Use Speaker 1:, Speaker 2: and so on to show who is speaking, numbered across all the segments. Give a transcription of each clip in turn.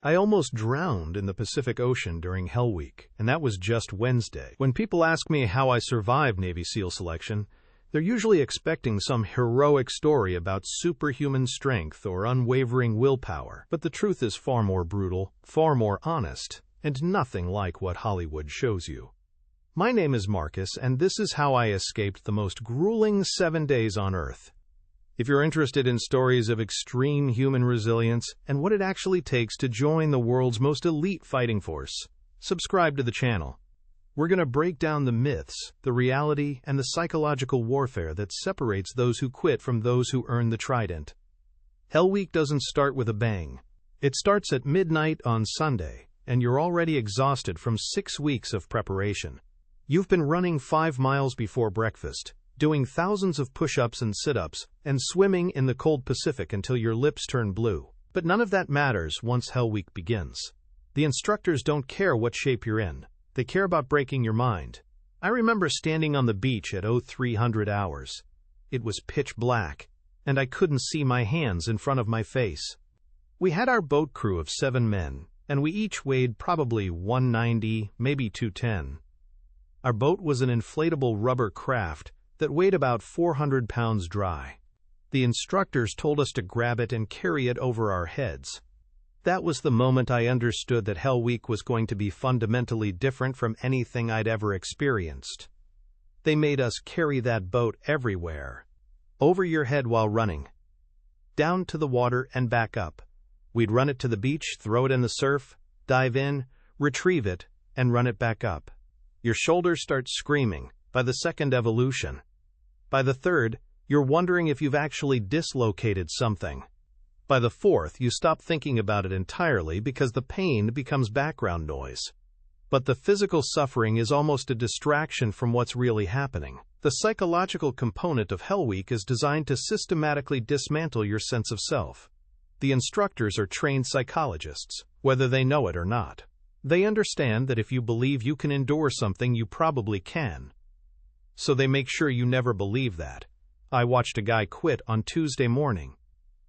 Speaker 1: I almost drowned in the Pacific Ocean during Hell Week, and that was just Wednesday. When people ask me how I survived Navy SEAL selection, they're usually expecting some heroic story about superhuman strength or unwavering willpower. But the truth is far more brutal, far more honest, and nothing like what Hollywood shows you. My name is Marcus, and this is how I escaped the most grueling 7 days on Earth. If you're interested in stories of extreme human resilience and what it actually takes to join the world's most elite fighting force, subscribe to the channel. We're going to break down the myths, the reality, and the psychological warfare that separates those who quit from those who earn the Trident. Hell Week doesn't start with a bang. It starts at midnight on Sunday, and you're already exhausted from 6 weeks of preparation. You've been running 5 miles before breakfast, doing thousands of push-ups and sit-ups, and swimming in the cold Pacific until your lips turn blue. But none of that matters once Hell Week begins. The instructors don't care what shape you're in. They care about breaking your mind. I remember standing on the beach at 0300 hours. It was pitch black, and I couldn't see my hands in front of my face. We had our boat crew of 7 men, and we each weighed probably 190, maybe 210. Our boat was an inflatable rubber craft that weighed about 400 pounds dry. The instructors told us to grab it and carry it over our heads. That was the moment I understood that Hell Week was going to be fundamentally different from anything I'd ever experienced. They made us carry that boat everywhere. Over your head while running. Down to the water and back up. We'd run it to the beach, throw it in the surf, dive in, retrieve it, and run it back up. Your shoulders start screaming by the second evolution. By the third, you're wondering if you've actually dislocated something. By the fourth, you stop thinking about it entirely because the pain becomes background noise. But the physical suffering is almost a distraction from what's really happening. The psychological component of Hell Week is designed to systematically dismantle your sense of self. The instructors are trained psychologists, whether they know it or not. They understand that if you believe you can endure something, you probably can. So they make sure you never believe that. I watched a guy quit on Tuesday morning.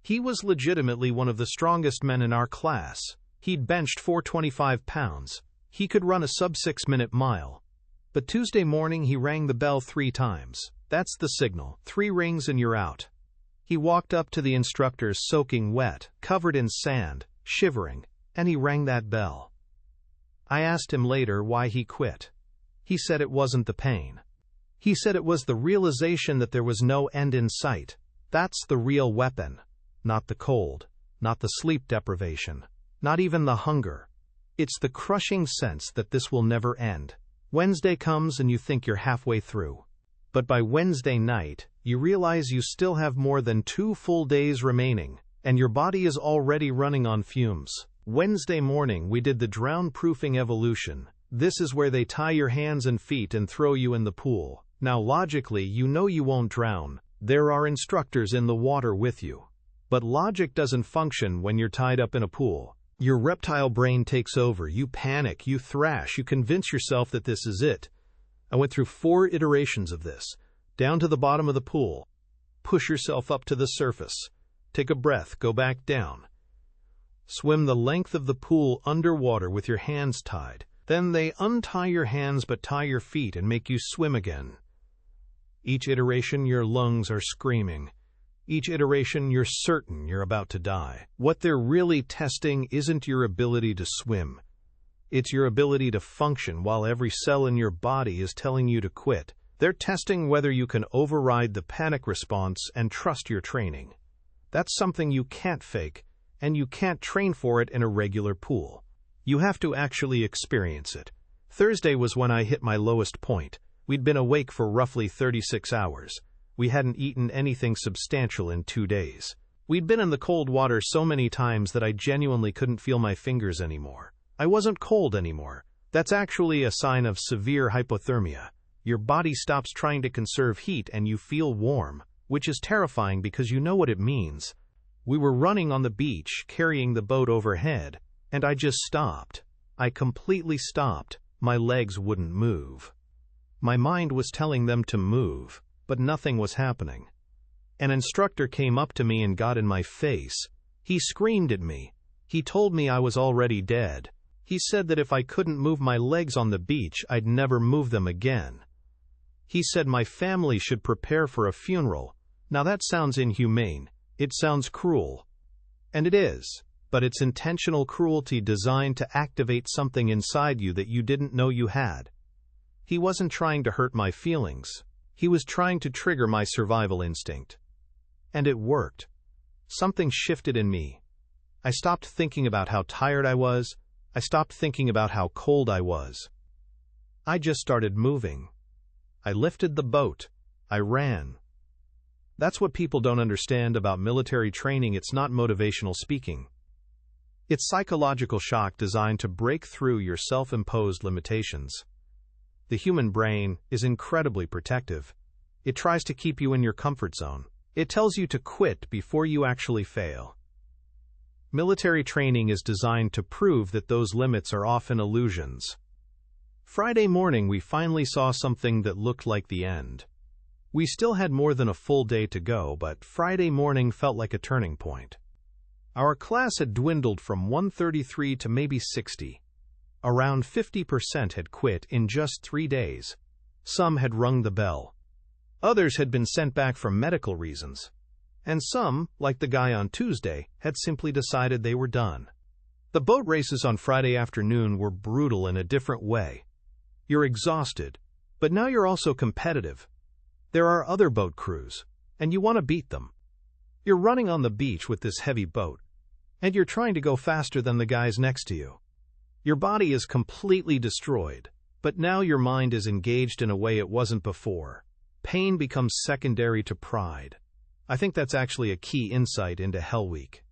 Speaker 1: He was legitimately one of the strongest men in our class. He'd benched 425 pounds. He could run a sub-6-minute mile. But Tuesday morning he rang the bell 3 times. That's the signal. 3 rings and you're out. He walked up to the instructors soaking wet, covered in sand, shivering, and he rang that bell. I asked him later why he quit. He said it wasn't the pain. He said it was the realization that there was no end in sight. That's the real weapon. Not the cold, not the sleep deprivation, not even the hunger. It's the crushing sense that this will never end. Wednesday comes and you think you're halfway through. But by Wednesday night, you realize you still have more than 2 full days remaining, and your body is already running on fumes. Wednesday morning we did the drown-proofing evolution. This is where they tie your hands and feet and throw you in the pool. Now logically you know you won't drown. There are instructors in the water with you. But logic doesn't function when you're tied up in a pool. Your reptile brain takes over, you panic, you thrash, you convince yourself that this is it. I went through 4 iterations of this. Down to the bottom of the pool. Push yourself up to the surface. Take a breath, go back down. Swim the length of the pool underwater with your hands tied. Then they untie your hands but tie your feet and make you swim again. Each iteration your lungs are screaming. Each iteration you're certain you're about to die. What they're really testing isn't your ability to swim. It's your ability to function while every cell in your body is telling you to quit. They're testing whether you can override the panic response and trust your training. That's something you can't fake, and you can't train for it in a regular pool. You have to actually experience it. Thursday was when I hit my lowest point. We'd been awake for roughly 36 hours. We hadn't eaten anything substantial in 2 days. We'd been in the cold water so many times that I genuinely couldn't feel my fingers anymore. I wasn't cold anymore. That's actually a sign of severe hypothermia. Your body stops trying to conserve heat and you feel warm, which is terrifying because you know what it means. We were running on the beach, carrying the boat overhead, and I just stopped. I completely stopped. My legs wouldn't move. My mind was telling them to move, but nothing was happening. An instructor came up to me and got in my face. He screamed at me. He told me I was already dead. He said that if I couldn't move my legs on the beach, I'd never move them again. He said my family should prepare for a funeral. Now that sounds inhumane. It sounds cruel. And it is, but it's intentional cruelty designed to activate something inside you that you didn't know you had. He wasn't trying to hurt my feelings. He was trying to trigger my survival instinct. And it worked. Something shifted in me. I stopped thinking about how tired I was. I stopped thinking about how cold I was. I just started moving. I lifted the boat. I ran. That's what people don't understand about military training. It's not motivational speaking. It's psychological shock designed to break through your self-imposed limitations. The human brain is incredibly protective. It tries to keep you in your comfort zone. It tells you to quit before you actually fail. Military training is designed to prove that those limits are often illusions. Friday morning, we finally saw something that looked like the end. We still had more than a full day to go, but Friday morning felt like a turning point. Our class had dwindled from 133 to maybe 60. Around 50% had quit in just 3 days. Some had rung the bell. Others had been sent back for medical reasons. And some, like the guy on Tuesday, had simply decided they were done. The boat races on Friday afternoon were brutal in a different way. You're exhausted, but now you're also competitive. There are other boat crews, and you want to beat them. You're running on the beach with this heavy boat, and you're trying to go faster than the guys next to you. Your body is completely destroyed, but now your mind is engaged in a way it wasn't before. Pain becomes secondary to pride. I think that's actually a key insight into Hell Week.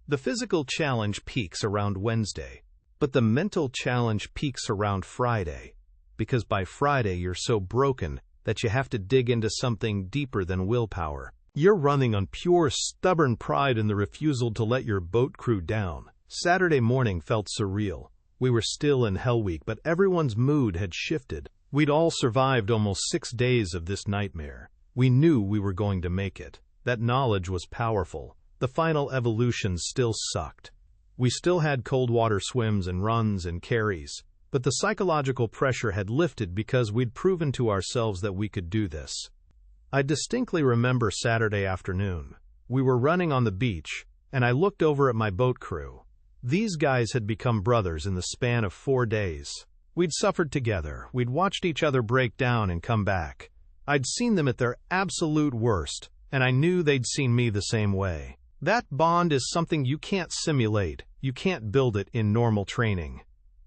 Speaker 1: The physical challenge peaks around Wednesday, but the mental challenge peaks around Friday, because by Friday you're so broken that you have to dig into something deeper than willpower. You're running on pure, stubborn pride and the refusal to let your boat crew down. Saturday morning felt surreal. We were still in Hell Week, but everyone's mood had shifted. We'd all survived almost 6 days of this nightmare. We knew we were going to make it. That knowledge was powerful. The final evolutions still sucked. We still had cold water swims and runs and carries, but the psychological pressure had lifted because we'd proven to ourselves that we could do this. I distinctly remember Saturday afternoon. We were running on the beach, and I looked over at my boat crew. These guys had become brothers in the span of 4 days. We'd suffered together. We'd watched each other break down and come back. I'd seen them at their absolute worst, and I knew they'd seen me the same way. That bond is something you can't simulate. You can't build it in normal training.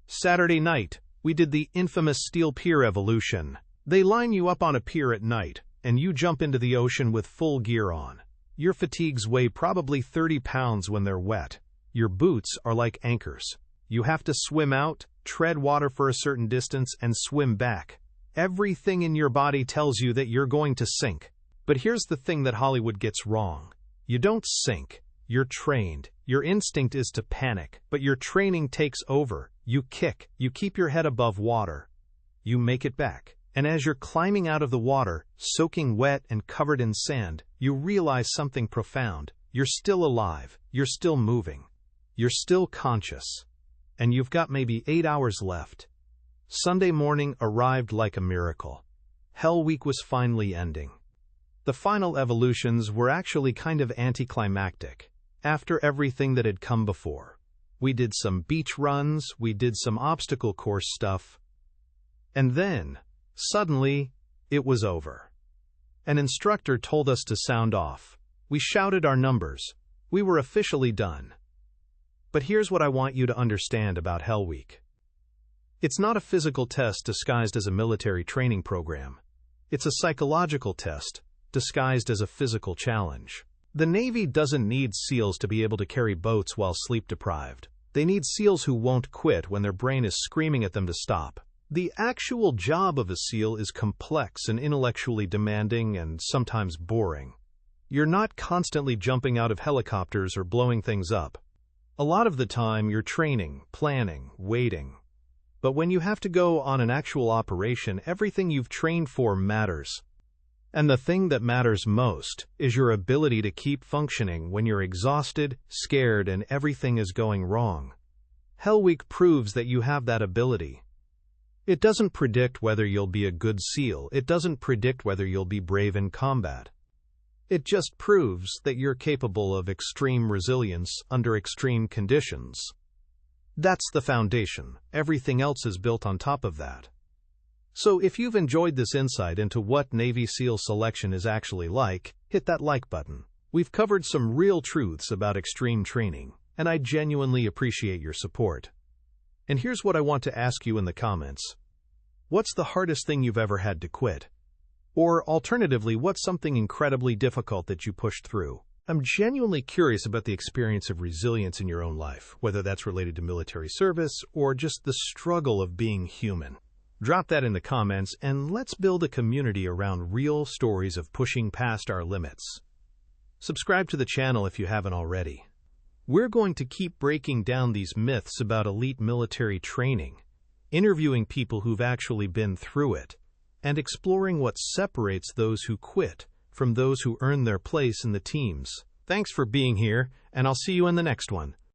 Speaker 1: Saturday night, we did the infamous steel pier evolution. They line you up on a pier at night, and you jump into the ocean with full gear on. Your fatigues weigh probably 30 pounds when they're wet. Your boots are like anchors. You have to swim out, tread water for a certain distance, and swim back. Everything in your body tells you that you're going to sink. But here's the thing that Hollywood gets wrong. You don't sink. You're trained. Your instinct is to panic, but your training takes over. You kick. You keep your head above water. You make it back. And as you're climbing out of the water, soaking wet and covered in sand, you realize something profound. You're still alive. You're still moving. You're still conscious. And you've got maybe 8 hours left. Sunday morning arrived like a miracle. Hell Week was finally ending. The final evolutions were actually kind of anticlimactic. After everything that had come before. We did some beach runs, we did some obstacle course stuff. And then, suddenly, it was over. An instructor told us to sound off. We shouted our numbers. We were officially done. But here's what I want you to understand about Hell Week. It's not a physical test disguised as a military training program. It's a psychological test disguised as a physical challenge. The Navy doesn't need SEALs to be able to carry boats while sleep-deprived. They need SEALs who won't quit when their brain is screaming at them to stop. The actual job of a SEAL is complex and intellectually demanding and sometimes boring. You're not constantly jumping out of helicopters or blowing things up. A lot of the time, you're training, planning, waiting. But when you have to go on an actual operation, everything you've trained for matters. And the thing that matters most is your ability to keep functioning when you're exhausted, scared, and everything is going wrong. Hell Week proves that you have that ability. It doesn't predict whether you'll be a good SEAL. It doesn't predict whether you'll be brave in combat. It just proves that you're capable of extreme resilience under extreme conditions. That's the foundation. Everything else is built on top of that. So if you've enjoyed this insight into what Navy SEAL selection is actually like, hit that like button. We've covered some real truths about extreme training, and I genuinely appreciate your support. And here's what I want to ask you in the comments. What's the hardest thing you've ever had to quit? Or alternatively, what's something incredibly difficult that you pushed through? I'm genuinely curious about the experience of resilience in your own life, whether that's related to military service or just the struggle of being human. Drop that in the comments and let's build a community around real stories of pushing past our limits. Subscribe to the channel if you haven't already. We're going to keep breaking down these myths about elite military training, interviewing people who've actually been through it, and exploring what separates those who quit from those who earn their place in the teams. Thanks for being here, and I'll see you in the next one.